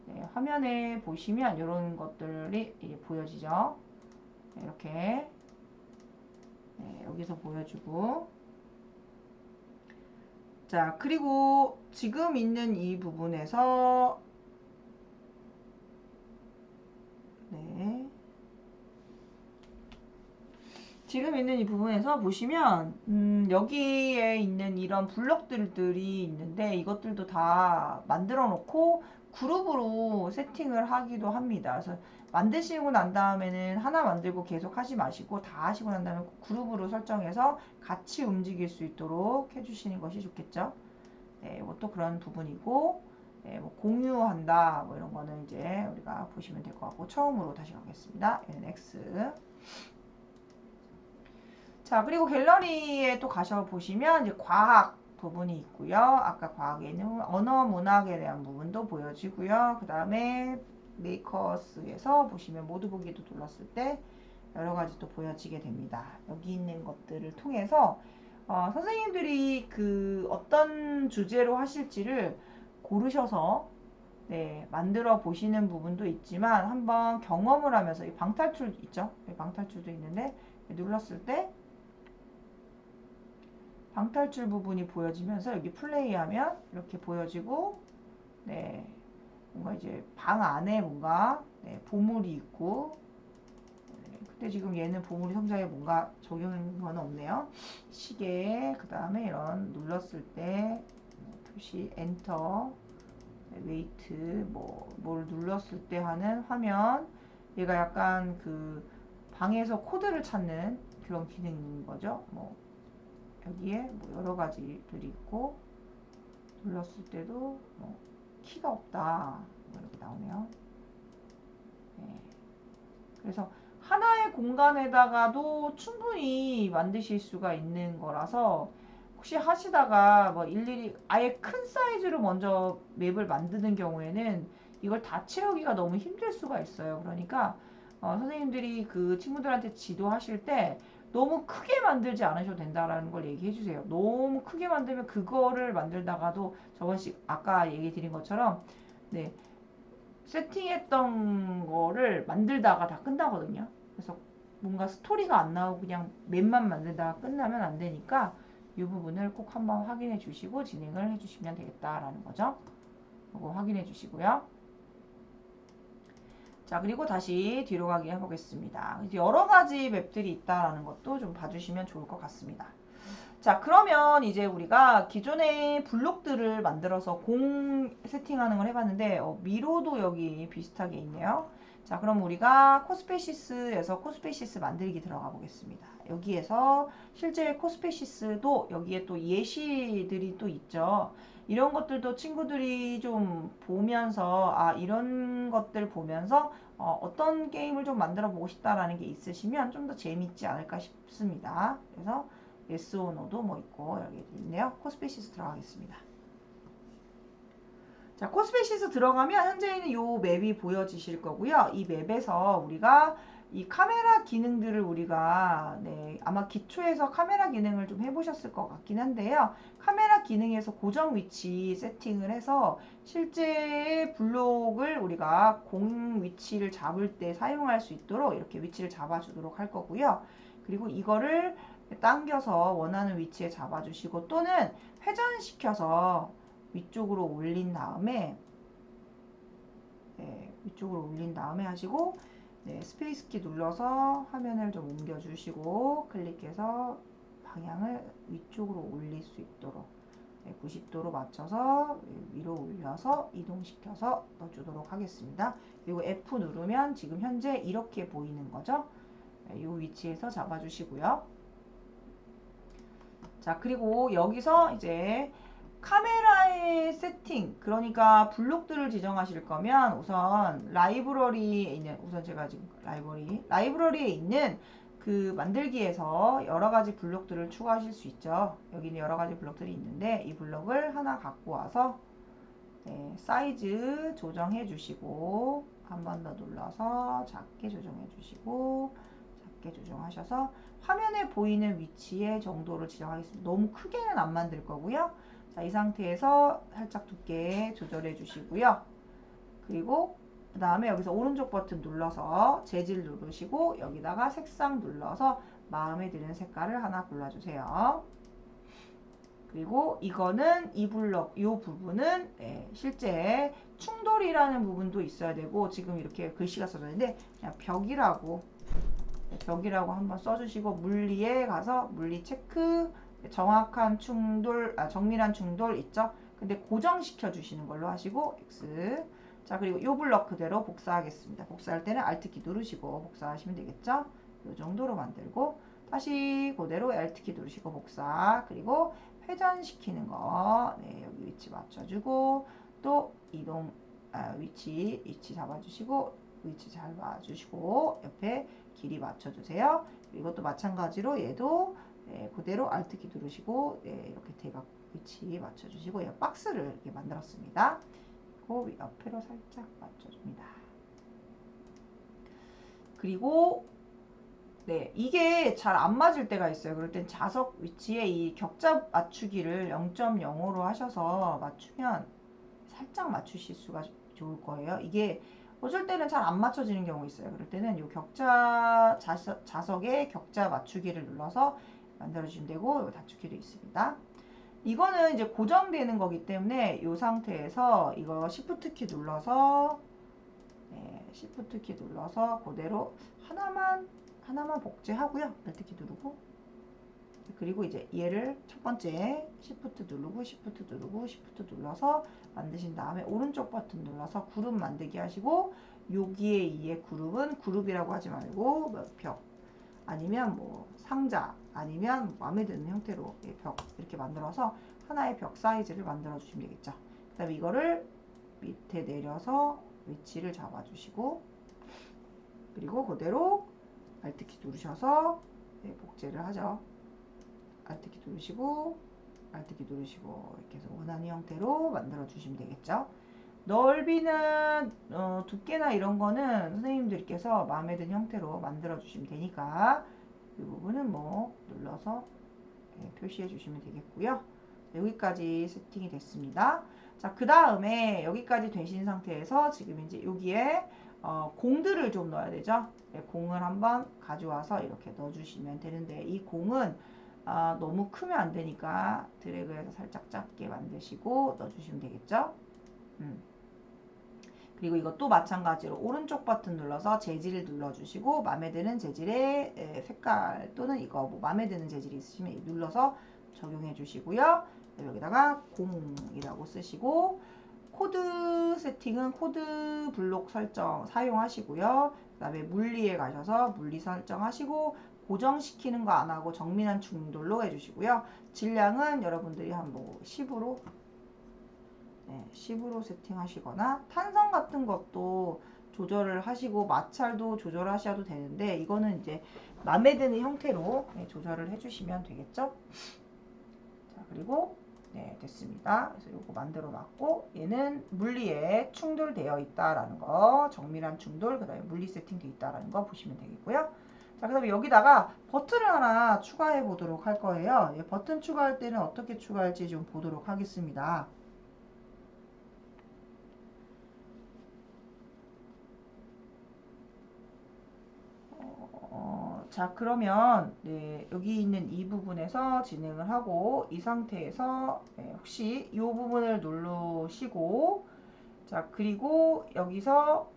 네, 화면에 보시면 이런 것들이 이제 보여지죠. 네, 이렇게 네, 여기서 보여주고 자 그리고 지금 있는 이 부분에서 네, 지금 있는 이 부분에서 보시면 여기에 있는 이런 블럭들이 있는데 이것들도 다 만들어 놓고 그룹으로 세팅을 하기도 합니다. 그래서 만드시고 난 다음에는 하나 만들고 계속 하지 마시고 다 하시고 난 다음에 그룹으로 설정해서 같이 움직일 수 있도록 해주시는 것이 좋겠죠. 네, 이것도 그런 부분이고 네, 뭐 공유한다 뭐 이런 거는 이제 우리가 보시면 될 것 같고 처음으로 다시 가겠습니다. 얘는 X. 자, 그리고 갤러리에 또 가셔 보시면 이제 과학 부분이 있고요. 아까 과학에는 언어 문학에 대한 부분도 보여지고요. 그 다음에 메이커스에서 보시면 모두 보기도 눌렀을 때 여러 가지 또 보여지게 됩니다. 여기 있는 것들을 통해서 선생님들이 그 어떤 주제로 하실지를 고르셔서 네, 만들어 보시는 부분도 있지만 한번 경험을 하면서 이 방탈출 있죠? 방탈출도 있는데 눌렀을 때 방탈출 부분이 보여지면서 여기 플레이하면 이렇게 보여지고 네 뭔가 이제 방 안에 뭔가 네, 보물이 있고 네, 근데 지금 얘는 보물이 성장에 뭔가 적용한 건 없네요. 시계 그 다음에 이런 눌렀을 때 표시 엔터 웨이트 뭘 눌렀을 때 하는 화면 얘가 약간 그 방에서 코드를 찾는 그런 기능인 거죠. 뭐 여기에 뭐 여러 가지들이 있고 눌렀을 때도 뭐 키가 없다 뭐 이렇게 나오네요. 네. 그래서 하나의 공간에다가도 충분히 만드실 수가 있는 거라서 혹시 하시다가 뭐 일일이 아예 큰 사이즈로 먼저 맵을 만드는 경우에는 이걸 다 채우기가 너무 힘들 수가 있어요. 그러니까 선생님들이 그 친구들한테 지도하실 때 너무 크게 만들지 않으셔도 된다라는 걸 얘기해 주세요. 너무 크게 만들면 그거를 만들다가도 저번식 아까 얘기 드린 것처럼 네, 세팅했던 거를 만들다가 다 끝나거든요. 그래서 뭔가 스토리가 안 나오고 그냥 맵만 만들다가 끝나면 안 되니까 이 부분을 꼭 한번 확인해 주시고 진행을 해 주시면 되겠다라는 거죠. 이거 확인해 주시고요. 자, 그리고 다시 뒤로 가기 해보겠습니다. 여러 가지 맵들이 있다라는 것도 좀 봐주시면 좋을 것 같습니다. 자, 그러면 이제 우리가 기존의 블록들을 만들어서 공 세팅하는 걸 해봤는데 미로도 여기 비슷하게 있네요. 자, 그럼 우리가 코스페시스에서 코스페시스 만들기 들어가 보겠습니다. 여기에서 실제 코스페시스도 여기에 또 예시들이 또 있죠. 이런 것들도 친구들이 좀 보면서 이런 것들 보면서 어떤 게임을 좀 만들어 보고 싶다라는 게 있으시면 좀 더 재밌지 않을까 싶습니다. 그래서 yes or no도 뭐 있고 여기 있네요. 코스페시스 들어가겠습니다. 자, 코스페시스 들어가면 현재 있는 이 맵이 보여지실 거고요. 이 맵에서 우리가 이 카메라 기능들을 우리가 아마 기초에서 카메라 기능을 좀 해보셨을 것 같긴 한데요. 카메라 기능에서 고정 위치 세팅을 해서 실제 블록을 우리가 공 위치를 잡을 때 사용할 수 있도록 이렇게 위치를 잡아주도록 할 거고요. 그리고 이거를 당겨서 원하는 위치에 잡아주시고 또는 회전시켜서 위쪽으로 올린 다음에 위쪽으로 올린 다음에 하시고 스페이스 키 눌러서 화면을 좀 옮겨 주시고 클릭해서 방향을 위쪽으로 올릴 수 있도록 90도로 맞춰서 위로 올려서 이동시켜서 넣어주도록 하겠습니다. 그리고 F 누르면 지금 현재 이렇게 보이는 거죠. 이 위치에서 잡아주시고요. 자, 그리고 여기서 이제 카메라의 세팅, 그러니까 블록들을 지정하실 거면 우선 라이브러리에 있는, 우선 제가 지금 라이브러리에 있는 그 만들기에서 여러 가지 블록들을 추가하실 수 있죠. 여기는 여러 가지 블록들이 있는데 이 블록을 하나 갖고 와서 사이즈 조정해 주시고 한 번 더 눌러서 작게 조정해 주시고 작게 조정하셔서 화면에 보이는 위치의 정도를 지정하겠습니다. 너무 크게는 안 만들 거고요. 자, 이 상태에서 살짝 두께 조절해 주시고요. 그리고 그 다음에 여기서 오른쪽 버튼 눌러서 재질 누르시고 여기다가 색상 눌러서 마음에 드는 색깔을 하나 골라주세요. 그리고 이거는 이 블럭, 이 부분은 실제 충돌이라는 부분도 있어야 되고 지금 이렇게 글씨가 써져 있는데 그냥 벽이라고 한번 써주시고 물리에 가서 물리 체크 정확한 충돌, 정밀한 충돌 있죠? 근데 고정시켜 주시는 걸로 하시고 X. 자, 그리고 이 블럭 그대로 복사하겠습니다. 복사할 때는 Alt키 누르시고 복사하시면 되겠죠? 이 정도로 만들고 다시 그대로 Alt키 누르시고 복사. 그리고 회전시키는 거 여기 위치 맞춰주고 또 이동 위치 잡아주시고 위치 잘 봐주시고 옆에 길이 맞춰주세요. 이것도 마찬가지로 얘도 그대로 Alt키 누르시고 이렇게 대각 위치 맞춰주시고 박스를 이렇게 만들었습니다. 그 옆으로 살짝 맞춰줍니다. 그리고 이게 잘 안 맞을 때가 있어요. 그럴 땐 자석 위치에 이 격자 맞추기를 0.05로 하셔서 맞추면 살짝 맞추실 수가 좋을 거예요. 이게 어쩔 때는 잘 안 맞춰지는 경우 있어요. 그럴 때는 이 격자 자석의 격자 맞추기를 눌러서 만들어주시면 되고 닫히기도 있습니다. 이거는 이제 고정되는 거기 때문에 이 상태에서 이거 Shift 키 눌러서 Shift 키 눌러서 그대로 하나만 복제하고요. Alt 키 누르고 그리고 이제 얘를 첫 번째 Shift 누르고 Shift 누르고 Shift 눌러서 만드신 다음에 오른쪽 버튼 눌러서 그룹 만들기 하시고 여기에 이의 그룹은 그룹이라고 하지 말고 벽 아니면 뭐 상자 아니면 마음에 드는 형태로 벽 이렇게 만들어서 하나의 벽 사이즈를 만들어 주시면 되겠죠. 그 다음에 이거를 밑에 내려서 위치를 잡아 주시고 그리고 그대로 Alt키 누르셔서 복제를 하죠. Alt키 누르시고 Alt키 누르시고 이렇게 해서 원하는 형태로 만들어 주시면 되겠죠. 넓이는 두께나 이런 거는 선생님들께서 마음에 드는 형태로 만들어 주시면 되니까 이 부분은 뭐 눌러서 표시해 주시면 되겠고요. 여기까지 세팅이 됐습니다. 자, 그 다음에 여기까지 되신 상태에서 지금 이제 여기에 공들을 좀 넣어야 되죠. 공을 한번 가져와서 이렇게 넣어주시면 되는데 이 공은 너무 크면 안 되니까 드래그해서 살짝 작게 만드시고 넣어주시면 되겠죠. 그리고 이것도 마찬가지로 오른쪽 버튼 눌러서 재질을 눌러주시고 마음에 드는 재질의 색깔 또는 이거 뭐 마음에 드는 재질이 있으시면 눌러서 적용해 주시고요. 여기다가 공이라고 쓰시고 코드 세팅은 코드 블록 설정 사용하시고요. 그 다음에 물리에 가셔서 물리 설정하시고 고정시키는 거 안 하고 정밀한 충돌로 해주시고요. 질량은 여러분들이 한 뭐 10으로 10으로 세팅하시거나 탄성 같은 것도 조절을 하시고 마찰도 조절하셔도 되는데 이거는 이제 마음에 드는 형태로 조절을 해주시면 되겠죠. 자, 그리고 됐습니다. 그래서 이거 만들어 놨고 얘는 물리에 충돌되어 있다라는 거 정밀한 충돌 그 다음에 물리 세팅되어 있다라는 거 보시면 되겠고요. 자, 그 다음에 여기다가 버튼을 하나 추가해 보도록 할 거예요. 버튼 추가할 때는 어떻게 추가할지 좀 보도록 하겠습니다. 자, 그러면 여기 있는 이 부분에서 진행을 하고 이 상태에서 혹시 이 부분을 누르시고 자, 그리고 여기서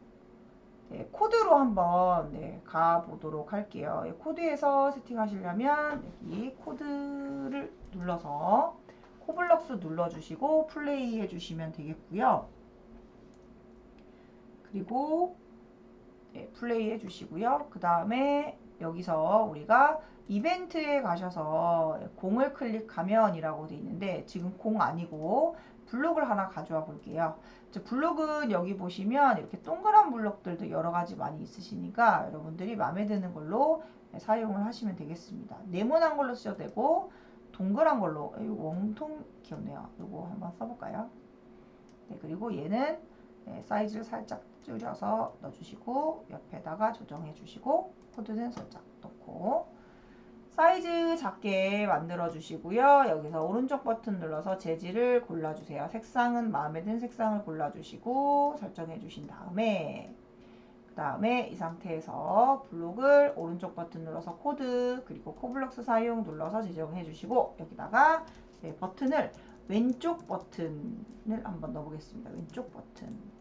코드로 한번 가 보도록 할게요. 코드에서 세팅하시려면 여기 코드를 눌러서 코블럭스 눌러주시고 플레이 해주시면 되겠고요. 그리고 플레이 해주시고요. 그 다음에 여기서 우리가 이벤트에 가셔서 공을 클릭하면 이라고 되어 있는데 지금 공 아니고 블록을 하나 가져와 볼게요. 블록은 여기 보시면 이렇게 동그란 블록들도 여러 가지 많이 있으시니까 여러분들이 마음에 드는 걸로 사용을 하시면 되겠습니다. 네모난 걸로 쓰셔도 되고 동그란 걸로 웜통 귀엽네요. 이거 한번 써볼까요? 그리고 얘는 사이즈를 살짝 줄여서 넣어주시고 옆에다가 조정해 주시고 코드는 살짝 또 넣고 사이즈 작게 만들어 주시고요. 여기서 오른쪽 버튼 눌러서 재질을 골라주세요. 색상은 마음에 드는 색상을 골라주시고 설정해 주신 다음에 그 다음에 이 상태에서 블록을 오른쪽 버튼 눌러서 코드 그리고 코블럭스 사용 눌러서 지정해 주시고 여기다가 버튼을 왼쪽 버튼을 한번 넣어보겠습니다. 왼쪽 버튼.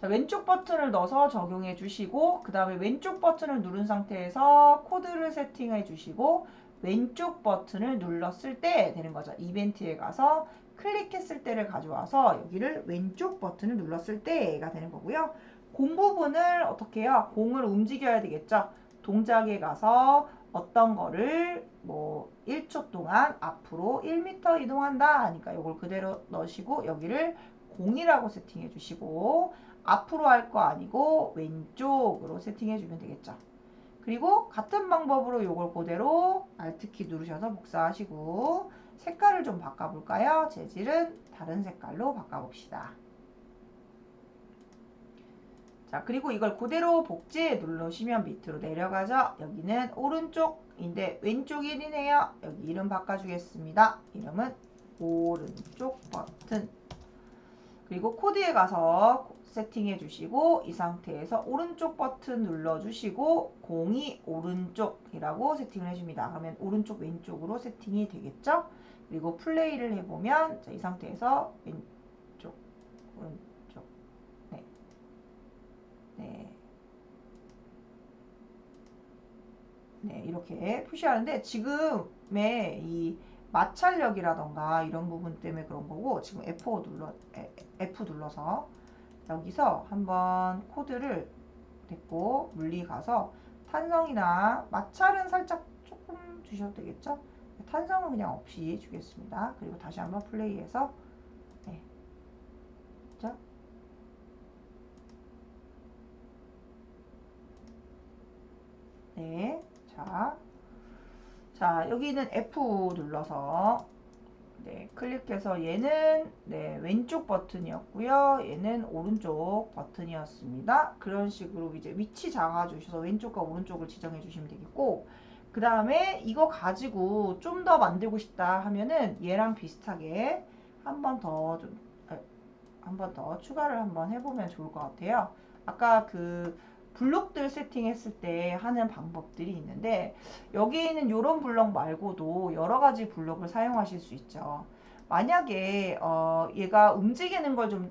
자, 왼쪽 버튼을 넣어서 적용해 주시고 그 다음에 왼쪽 버튼을 누른 상태에서 코드를 세팅해 주시고 왼쪽 버튼을 눌렀을 때 되는 거죠. 이벤트에 가서 클릭했을 때를 가져와서 여기를 왼쪽 버튼을 눌렀을 때가 되는 거고요. 공 부분을 어떻게 해요? 공을 움직여야 되겠죠. 동작에 가서 어떤 거를 뭐 1초 동안 앞으로 1m 이동한다 하니까 이걸 그대로 넣으시고 여기를 공이라고 세팅해 주시고 앞으로 할 거 아니고 왼쪽으로 세팅해 주면 되겠죠. 그리고 같은 방법으로 이걸 그대로 Alt키 누르셔서 복사하시고 색깔을 좀 바꿔볼까요? 재질은 다른 색깔로 바꿔봅시다. 자, 그리고 이걸 그대로 복제 누르시면 밑으로 내려가죠. 여기는 오른쪽인데 왼쪽 1이네요. 여기 이름 바꿔주겠습니다. 이름은 오른쪽 버튼. 그리고 코드에 가서 세팅해 주시고 이 상태에서 오른쪽 버튼 눌러 주시고 공이 오른쪽이라고 세팅을 해줍니다. 그러면 오른쪽 왼쪽으로 세팅이 되겠죠. 그리고 플레이를 해보면 자, 이 상태에서 왼쪽 오른쪽 네. 네, 이렇게 표시하는데 지금의 이 마찰력이라던가 이런 부분 때문에 그런 거고 지금 F 눌러서 여기서 한번 코드를 됐고 물리 가서 탄성이나 마찰은 살짝 조금 주셔도 되겠죠? 탄성은 그냥 없이 주겠습니다. 그리고 다시 한번 플레이해서 네. 그죠? 네. 자, 여기는 F 눌러서 네, 클릭해서 얘는 네, 왼쪽 버튼이었고요. 얘는 오른쪽 버튼이었습니다. 그런 식으로 이제 위치 잡아 주셔서 왼쪽과 오른쪽을 지정해 주시면 되겠고 그 다음에 이거 가지고 좀 더 만들고 싶다 하면은 얘랑 비슷하게 한 번 더 추가를 한번 해보면 좋을 것 같아요. 아까 그 블록들 세팅했을 때 하는 방법들이 있는데 여기에는 이런 블록 말고도 여러 가지 블록을 사용하실 수 있죠. 만약에 얘가 움직이는 걸 좀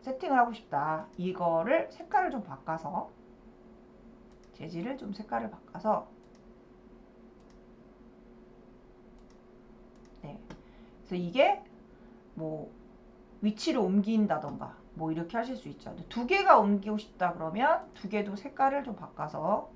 세팅을 하고 싶다. 이거를 색깔을 좀 바꿔서 재질을 좀 색깔을 바꿔서 네. 그래서 이게 뭐 위치를 옮긴다던가 뭐 이렇게 하실 수 있죠. 두 개가 옮기고 싶다 그러면 두 개도 색깔을 좀 바꿔서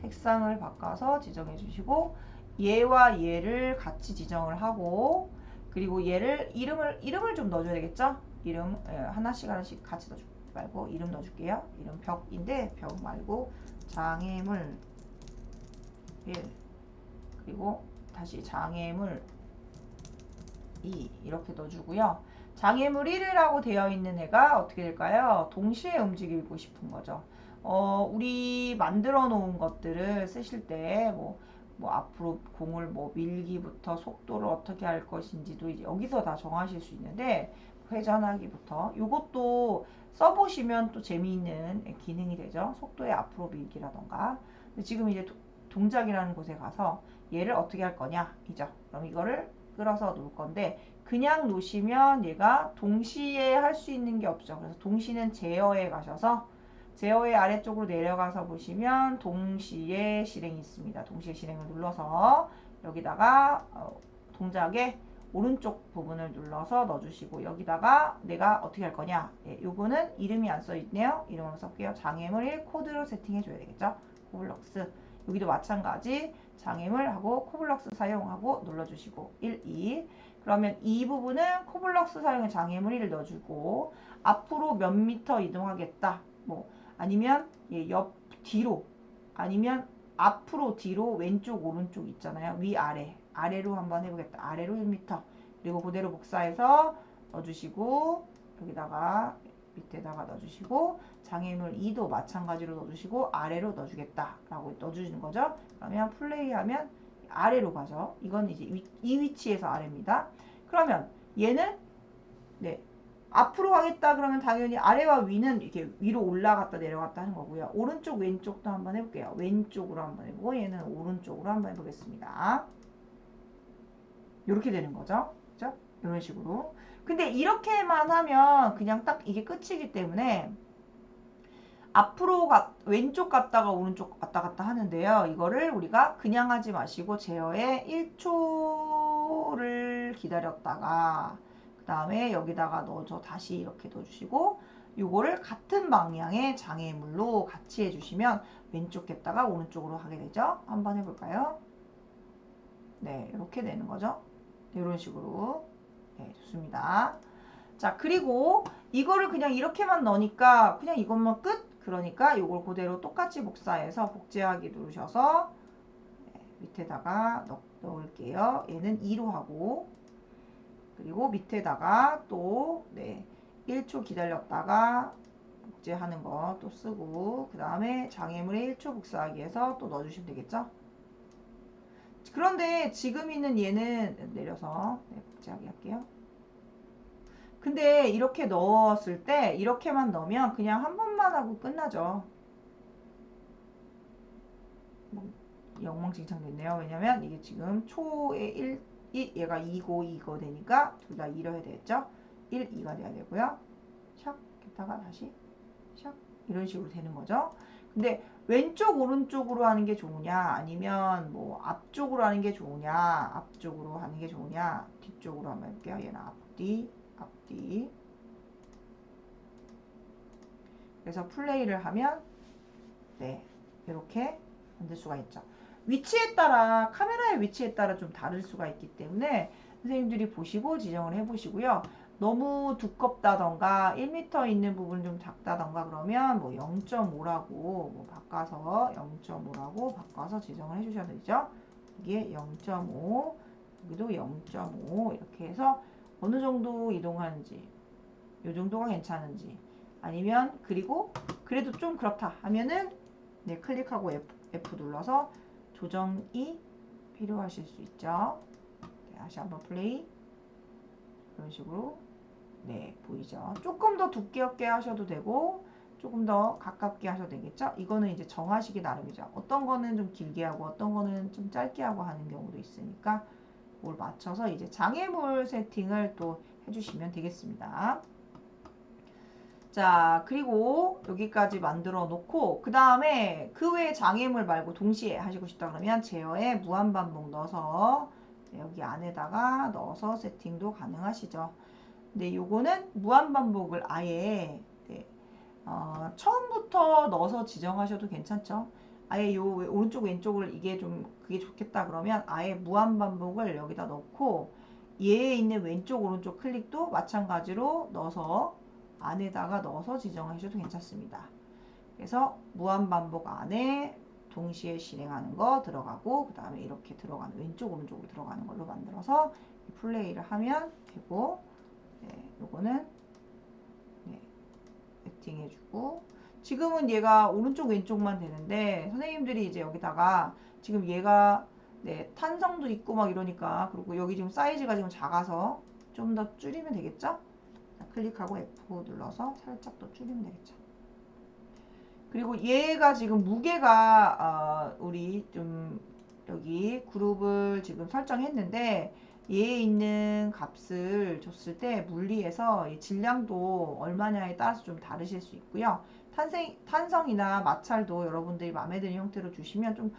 색상을 바꿔서 지정해 주시고 얘와 얘를 같이 지정을 하고 그리고 얘를 이름을 좀 넣어줘야 되겠죠. 이름 하나씩 같이 넣어주지 말고 이름 넣어줄게요. 이름 벽인데 벽 말고 장애물 1 그리고 다시 장애물 2 이렇게 넣어주고요. 장애물 1이라고 되어 있는 애가 어떻게 될까요? 동시에 움직이고 싶은 거죠. 우리 만들어 놓은 것들을 쓰실 때 뭐 앞으로 공을 뭐 밀기부터 속도를 어떻게 할 것인지도 이제 여기서 다 정하실 수 있는데 회전하기부터 이것도 써보시면 또 재미있는 기능이 되죠. 속도의 앞으로 밀기라던가. 근데 지금 이제 동작이라는 곳에 가서 얘를 어떻게 할 거냐 이죠. 그럼 이거를 끌어서 놓을 건데 그냥 놓으시면 얘가 동시에 할 수 있는 게 없죠. 그래서 동시는 제어에 가셔서 제어의 아래쪽으로 내려가서 보시면 동시에 실행이 있습니다. 동시에 실행을 눌러서 여기다가 동작의 오른쪽 부분을 눌러서 넣어주시고 여기다가 내가 어떻게 할 거냐 요거는 이름이 안 써있네요. 이름으로 쓸게요. 장애물 1 코드로 세팅해 줘야 되겠죠. 코블럭스 여기도 마찬가지 장애물하고 코블럭스 사용하고 눌러주시고 1, 2 그러면 이 부분은 코블럭스 사용의 장애물 1을 넣어주고 앞으로 몇 미터 이동하겠다 뭐 아니면 옆 뒤로 아니면 앞으로 뒤로 왼쪽 오른쪽 있잖아요. 위아래 아래로 한번 해보겠다. 아래로 1m 그리고 그대로 복사해서 넣어주시고 여기다가 밑에다가 넣어주시고 장애물 2도 마찬가지로 넣어주시고 아래로 넣어주겠다 라고 넣어주시는 거죠. 그러면 플레이하면 아래로 가죠. 이건 이제 이 위치에서 아래입니다. 그러면 얘는 네 앞으로 가겠다 그러면 당연히 아래와 위는 이렇게 위로 올라갔다 내려갔다 하는 거고요. 오른쪽 왼쪽도 한번 해볼게요. 왼쪽으로 한번 해보고 얘는 오른쪽으로 한번 해보겠습니다. 이렇게 되는 거죠. 그죠? 이런 식으로. 근데 이렇게만 하면 그냥 딱 이게 끝이기 때문에 앞으로 왼쪽 갔다가 오른쪽 왔다 갔다 하는데요. 이거를 우리가 그냥 하지 마시고 제어에 1초를 기다렸다가 그 다음에 여기다가 넣어줘 다시 이렇게 넣어주시고 요거를 같은 방향의 장애물로 같이 해주시면 왼쪽 했다가 오른쪽으로 하게 되죠. 한번 해볼까요? 네, 이렇게 되는 거죠. 이런 식으로. 네, 좋습니다. 자, 그리고 이거를 그냥 이렇게만 넣으니까 그냥 이것만 끝? 그러니까 이걸 그대로 똑같이 복사해서 복제하기 누르셔서 네, 밑에다가 넣을게요. 얘는 2로 하고 그리고 밑에다가 또 네, 1초 기다렸다가 복제하는 거 또 쓰고 그 다음에 장애물에 1초 복사하기 해서 또 넣어주시면 되겠죠. 그런데 지금 있는 얘는 내려서 네, 복제하기 할게요. 근데 이렇게 넣었을 때 이렇게만 넣으면 그냥 한 번만 하고 끝나죠. 엉망진창 됐네요. 왜냐면 이게 지금 초에 1, 얘가 2고 2거 되니까 둘 다 2로 해야 되겠죠. 1, 2가 돼야 되고요. 샥 했다가 다시 샥 이런 식으로 되는 거죠. 근데 왼쪽 오른쪽으로 하는 게 좋으냐 아니면 뭐 앞쪽으로 하는 게 좋으냐 앞쪽으로 하는 게 좋으냐 뒤쪽으로 한번 해볼게요. 얘는 앞뒤 앞뒤 그래서 플레이를 하면 네 이렇게 만들 수가 있죠. 위치에 따라 카메라의 위치에 따라 좀 다를 수가 있기 때문에 선생님들이 보시고 지정을 해 보시고요. 너무 두껍다던가 1m 있는 부분 좀 작다던가 그러면 뭐 0.5라고 뭐 바꿔서 0.5라고 바꿔서 지정을 해 주셔야 되죠. 이게 0.5 여기도 0.5 이렇게 해서 어느 정도 이동하는지 이 정도가 괜찮은지 아니면 그리고 그래도 좀 그렇다 하면은 네 클릭하고 F 눌러서 조정이 필요하실 수 있죠. 네, 다시 한번 플레이 이런 식으로 네 보이죠. 조금 더 두껍게 하셔도 되고 조금 더 가깝게 하셔도 되겠죠. 이거는 이제 정하시기 나름이죠. 어떤 거는 좀 길게 하고 어떤 거는 좀 짧게 하고 하는 경우도 있으니까 그걸 맞춰서 이제 장애물 세팅을 또 해주시면 되겠습니다. 자, 그리고 여기까지 만들어 놓고 그 다음에 그 외에 장애물 말고 동시에 하시고 싶다 그러면 제어에 무한반복 넣어서 여기 안에다가 넣어서 세팅도 가능하시죠. 근데 요거는 무한반복을 아예 네, 처음부터 넣어서 지정하셔도 괜찮죠. 아예 요 오른쪽 왼쪽을 이게 좀 그게 좋겠다 그러면 아예 무한반복을 여기다 넣고 얘에 있는 왼쪽 오른쪽 클릭도 마찬가지로 넣어서 안에다가 넣어서 지정하셔도 괜찮습니다. 그래서 무한반복 안에 동시에 실행하는 거 들어가고 그 다음에 이렇게 들어가는 왼쪽 오른쪽으로 들어가는 걸로 만들어서 플레이를 하면 되고 네, 요거는 네, 세팅해주고 지금은 얘가 오른쪽 왼쪽만 되는데 선생님들이 이제 여기다가 지금 얘가 네, 탄성도 있고 막 이러니까 그리고 여기 지금 사이즈가 지금 작아서 좀 더 줄이면 되겠죠? 자, 클릭하고 F 눌러서 살짝 더 줄이면 되겠죠. 그리고 얘가 지금 무게가 우리 좀 여기 그룹을 지금 설정했는데 얘에 있는 값을 줬을 때 분리해서 이 질량도 얼마냐에 따라서 좀 다르실 수 있고요. 탄성이나 마찰도 여러분들이 마음에 드는 형태로 주시면 좀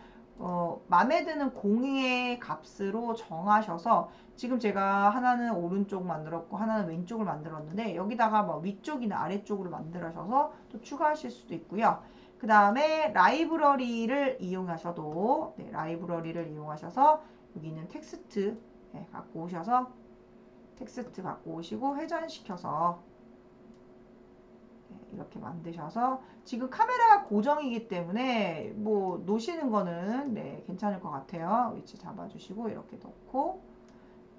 마음에 드는 공의 값으로 정하셔서 지금 제가 하나는 오른쪽 만들었고 하나는 왼쪽을 만들었는데 여기다가 뭐 위쪽이나 아래쪽으로 만들어셔서 또 추가하실 수도 있고요. 그 다음에 라이브러리를 이용하셔도 네, 라이브러리를 이용하셔서 여기 있는 텍스트 네, 갖고 오셔서 텍스트 갖고 오시고 회전시켜서 네, 이렇게 만드셔서 지금 카메라가 고정이기 때문에 뭐 놓으시는 거는 네, 괜찮을 것 같아요. 위치 잡아주시고 이렇게 넣고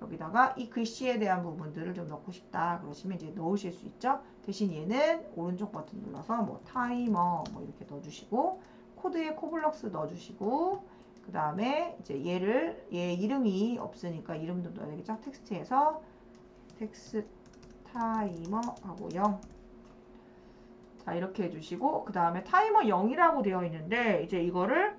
여기다가 이 글씨에 대한 부분들을 좀 넣고 싶다 그러시면 이제 넣으실 수 있죠. 대신 얘는 오른쪽 버튼 눌러서 뭐 타이머 뭐 이렇게 넣어주시고 코드에 코블럭스 넣어주시고 그 다음에 이제 얘 이름이 없으니까 이름도 넣어야 되겠죠. 텍스트에서 텍스트 타이머 하고 0. 자, 이렇게 해주시고 그 다음에 타이머 0이라고 되어 있는데 이제 이거를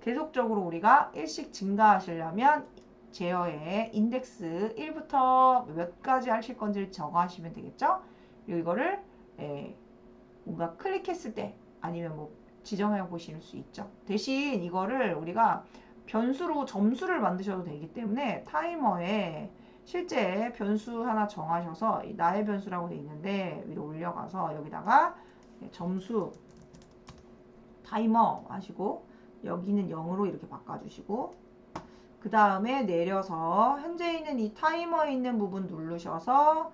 계속적으로 우리가 1씩 증가하시려면 제어에 인덱스 1부터 몇 가지 하실 건지를 적어하시면 되겠죠. 그리고 이거를 뭔가 클릭했을 때 아니면 뭐 지정해 보실 수 있죠. 대신 이거를 우리가 변수로 점수를 만드셔도 되기 때문에 타이머에 실제 변수 하나 정하셔서 나의 변수라고 되어 있는데 위로 올려가서 여기다가 점수 타이머 하시고 여기는 0으로 이렇게 바꿔주시고 그 다음에 내려서 현재 있는 이 타이머에 있는 부분 누르셔서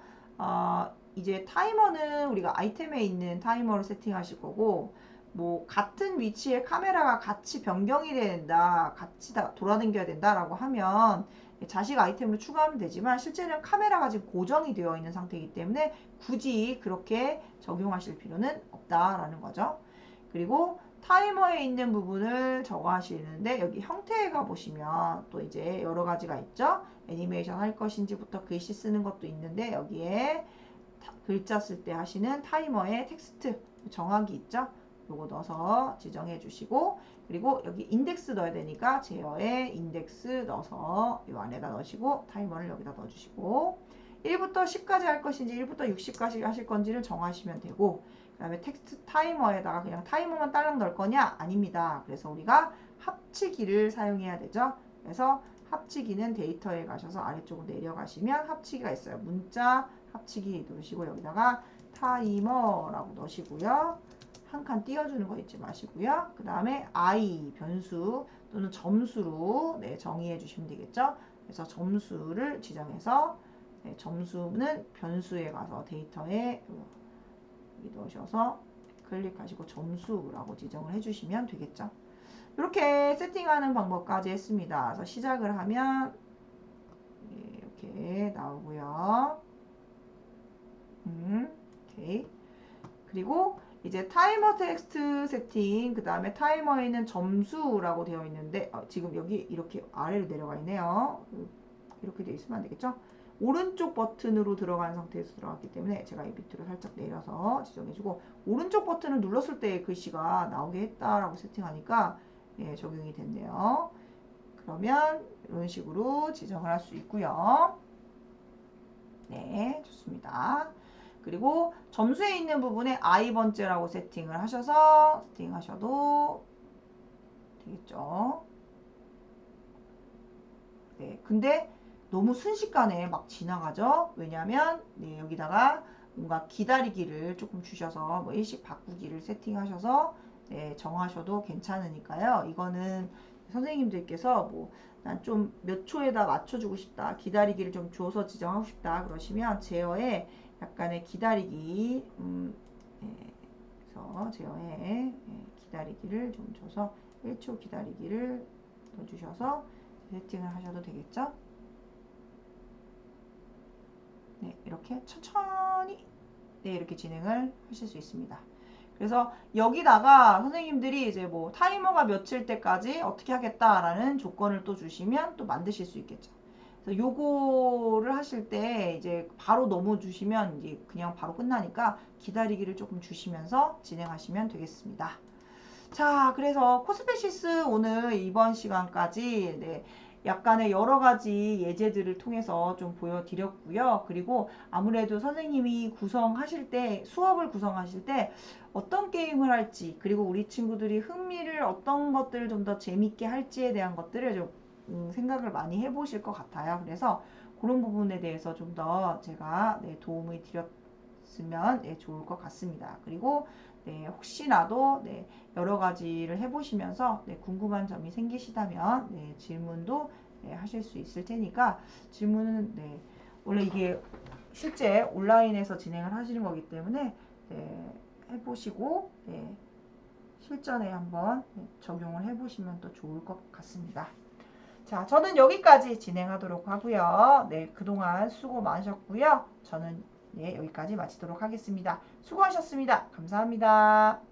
이제 타이머는 우리가 아이템에 있는 타이머를 세팅하실 거고 뭐 같은 위치에 카메라가 같이 변경이 된다 같이 다 돌아다녀야 된다 라고 하면 자식 아이템을 추가하면 되지만 실제는 카메라가 지금 고정이 되어 있는 상태이기 때문에 굳이 그렇게 적용하실 필요는 없다라는 거죠. 그리고 타이머에 있는 부분을 적어 하시는데 여기 형태에 가보시면 또 이제 여러 가지가 있죠. 애니메이션 할 것인지부터 글씨 쓰는 것도 있는데 여기에 글자 쓸 때 하시는 타이머의 텍스트 정하기 있죠. 요거 넣어서 지정해 주시고 그리고 여기 인덱스 넣어야 되니까 제어에 인덱스 넣어서 이 안에다 넣으시고 타이머를 여기다 넣어주시고 1부터 10까지 할 것인지 1부터 60까지 하실 건지를 정하시면 되고 그 다음에 텍스트 타이머에다가 그냥 타이머만 딸랑 넣을 거냐? 아닙니다. 그래서 우리가 합치기를 사용해야 되죠. 그래서 합치기는 데이터에 가셔서 아래쪽으로 내려가시면 합치기가 있어요. 문자 합치기 누르시고 여기다가 타이머라고 넣으시고요. 한 칸 띄워주는 거 잊지 마시고요. 그 다음에 i 변수 또는 점수로 정의해 주시면 되겠죠. 그래서 점수를 지정해서 점수는 변수에 가서 데이터에 여기 넣으셔서 클릭하시고 점수라고 지정을 해주시면 되겠죠. 이렇게 세팅하는 방법까지 했습니다. 그래서 시작을 하면 이렇게 나오고요. 오케이. 그리고 이제 타이머 텍스트 세팅 그 다음에 타이머에 있는 점수라고 되어 있는데 지금 여기 이렇게 아래로 내려가 있네요. 이렇게 되어 있으면 안 되겠죠? 오른쪽 버튼으로 들어가는 상태에서 들어갔기 때문에 제가 이 밑으로 살짝 내려서 지정해주고 오른쪽 버튼을 눌렀을 때 글씨가 나오게 했다라고 세팅하니까 적용이 됐네요. 그러면 이런 식으로 지정을 할 수 있고요. 네, 좋습니다. 그리고 점수에 있는 부분에 i번째라고 세팅을 하셔서 세팅하셔도 되겠죠. 네, 근데 너무 순식간에 막 지나가죠. 왜냐하면 여기다가 뭔가 기다리기를 조금 주셔서 뭐 일식 바꾸기를 세팅하셔서 정하셔도 괜찮으니까요. 이거는 선생님들께서 뭐 난 좀 몇 초에다 맞춰주고 싶다. 기다리기를 좀 줘서 지정하고 싶다. 그러시면 제어에 약간의 기다리기 그래서 제어에 기다리기를 좀 줘서 1초 기다리기를 넣어주셔서 세팅을 하셔도 되겠죠. 네, 이렇게 천천히 이렇게 진행을 하실 수 있습니다. 그래서 여기다가 선생님들이 이제 뭐 타이머가 며칠 때까지 어떻게 하겠다라는 조건을 또 주시면 또 만드실 수 있겠죠. 그래서 요거를 하실 때 이제 바로 넘어 주시면 이제 그냥 바로 끝나니까 기다리기를 조금 주시면서 진행하시면 되겠습니다. 자, 그래서 코스페시스 오늘 이번 시간까지 약간의 여러 가지 예제들을 통해서 좀 보여드렸고요. 그리고 아무래도 선생님이 구성하실 때, 수업을 구성하실 때 어떤 게임을 할지, 그리고 우리 친구들이 흥미를 어떤 것들을 좀 더 재밌게 할지에 대한 것들을 좀 생각을 많이 해보실 것 같아요. 그래서 그런 부분에 대해서 좀 더 제가 도움을 드렸으면 좋을 것 같습니다. 그리고 혹시라도 여러 가지를 해보시면서 궁금한 점이 생기시다면 질문도 하실 수 있을 테니까 질문은 원래 이게 실제 온라인에서 진행을 하시는 거기 때문에 해보시고 실전에 한번 적용을 해보시면 또 좋을 것 같습니다. 자, 저는 여기까지 진행하도록 하고요. 네, 그동안 수고 많으셨고요. 저는 네, 여기까지 마치도록 하겠습니다. 수고하셨습니다. 감사합니다.